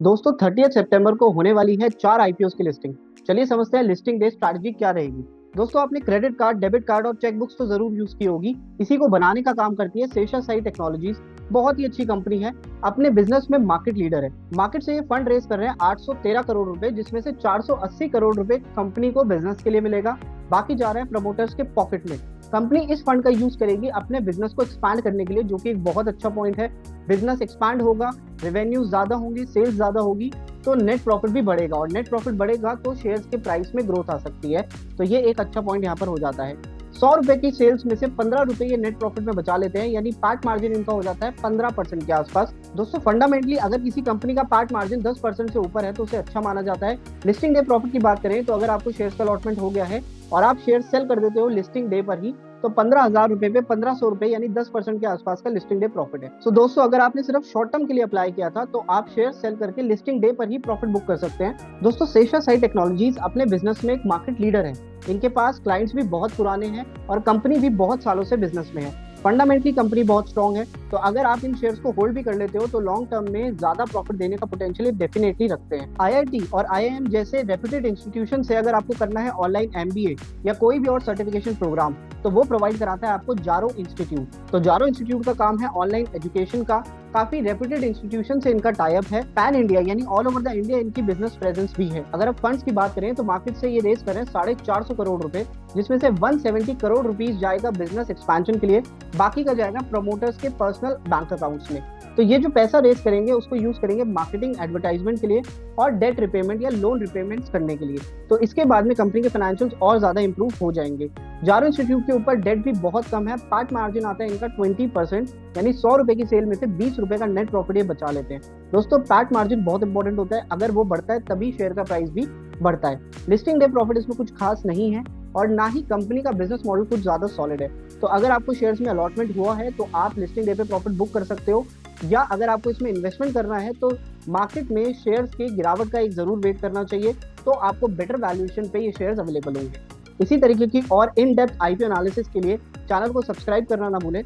दोस्तों 30 सितंबर को होने वाली है 4 आईपीओस की लिस्टिंग। चलिए समझते हैं लिस्टिंग डे स्ट्रैटेजी क्या रहेगी। दोस्तों आपने क्रेडिट कार्ड, डेबिट कार्ड और चेक बुक्स तो जरूर यूज की होगी। इसी को बनाने का काम करती है शेषाशायी टेक्नोलॉजीज। बहुत ही अच्छी कंपनी है, अपने बिजनेस में मार्केट लीडर है। मार्केट से ये फंड रेज कर रहे हैं 813 करोड़ रुपए, जिसमें से 480 करोड़ रुपए कंपनी को बिजनेस के लिए मिलेगा। बाकी जा रहे हैं प्रमोटर्स के पॉकेट में। कंपनी इस फंड का यूज करेगी अपने बिजनेस को एक्सपैंड करने के लिए, जो कि एक बहुत अच्छा पॉइंट है। बिजनेस एक्सपैंड होगा, रेवेन्यू ज्यादा होंगे, सेल्स ज्यादा होगी, तो नेट प्रॉफिट भी बढ़ेगा, और नेट प्रॉफिट बढ़ेगा तो शेयर्स के प्राइस में ग्रोथ आ सकती है। तो ये एक अच्छा पॉइंट यहाँ पर हो जाता है। 100 रुपए की सेल्स में से 15 रुपए ये नेट प्रॉफिट में बचा लेते हैं, यानी पैट मार्जिन इनका हो जाता है 15% के आसपास। दोस्तों फंडामेंटली अगर किसी कंपनी का पैट मार्जिन 10% से ऊपर है तो उसे अच्छा माना जाता है। लिस्टिंग डे प्रॉफिट की बात करें तो अगर आपको शेयर्स का अलॉटमेंट हो गया है और आप शेयर सेल कर देते हो लिस्टिंग डे पर ही, तो 15,000 रुपए पे 1500 रुपए यानी 10% के आसपास का लिस्टिंग डे प्रॉफिट है। सो दोस्तों अगर आपने सिर्फ शॉर्ट टर्म के लिए अप्लाई किया था तो आप शेयर सेल करके लिस्टिंग डे पर ही प्रॉफिट बुक कर सकते हैं। दोस्तों शेषाशायी टेक्नोलॉजीज अपने बिजनेस में एक मार्केट लीडर है। इनके पास क्लाइंट्स भी बहुत पुराने हैं और कंपनी भी बहुत सालों से बिजनेस में है। फंडामेंटली कंपनी बहुत स्ट्रांग है, तो अगर आप इन शेयर्स को होल्ड भी कर लेते हो तो लॉन्ग टर्म में ज्यादा प्रॉफिट देने का पोटेंशियल डेफिनेटली रखते हैं। आईआईटी और आईआईएम जैसे रेप्यूटेड इंस्टीट्यूशन से अगर आपको करना है ऑनलाइन एमबीए या कोई भी और सर्टिफिकेशन प्रोग्राम, तो वो प्रोवाइड कराता है आपको जारो इंस्टीट्यूट। तो जारो इंस्टीट्यूट का काम है ऑनलाइन एजुकेशन का। काफी रेप्यूटेड इंस्टीट्यूशन से इनका टाई अप है। पैन इंडिया यानी ऑल ओवर द इंडिया इनकी बिजनेस प्रेजेंस भी है। अगर आप फंड्स की बात करें तो मार्केट से ये रेस करें 450 करोड़ रुपए, जिसमें से 170 करोड़ रुपीस जाएगा बिजनेस एक्सपेंशन के लिए, बाकी का जाएगा प्रमोटर्स के पर्सनल बैंक अकाउंट्स में। तो ये जो पैसा रेस करेंगे उसको यूज करेंगे मार्केटिंग, एडवर्टाइजमेंट के लिए और डेट रिपेमेंट या लोन रिपेमेंट्स करने के लिए। तो इसके बाद में कंपनी के फाइनेंशियल्स और ज्यादा इंप्रूव हो जाएंगे। जारो इंस्टीट्यूट के ऊपर डेट भी बहुत कम है। पैट मार्जिन आता है इनका 20%, यानी 100 रुपए की सेल में से 20 रुपए का नेट प्रॉफिट ये बचा लेते हैं। दोस्तों पैट मार्जिन बहुत इंपॉर्टेंट होता है, अगर वो बढ़ता है तभी शेयर का प्राइस भी बढ़ता है। लिस्टिंग डे प्रॉफिट इसमें कुछ खास नहीं है और ना ही कंपनी का बिजनेस मॉडल कुछ ज्यादा सॉलिड है। तो अगर आपको शेयर्स में अलॉटमेंट हुआ है तो आप लिस्टिंग डे पे प्रॉफिट बुक कर सकते हो, या अगर आपको इसमें इन्वेस्टमेंट करना है तो मार्केट में शेयर्स की गिरावट का एक जरूर वेट करना चाहिए, तो आपको बेटर वैल्यूएशन पे ये शेयर्स अवेलेबल होंगे। इसी तरीके की और इन डेप्थ आईपीओ एनालिसिस के लिए चैनल को सब्सक्राइब करना ना भूलें।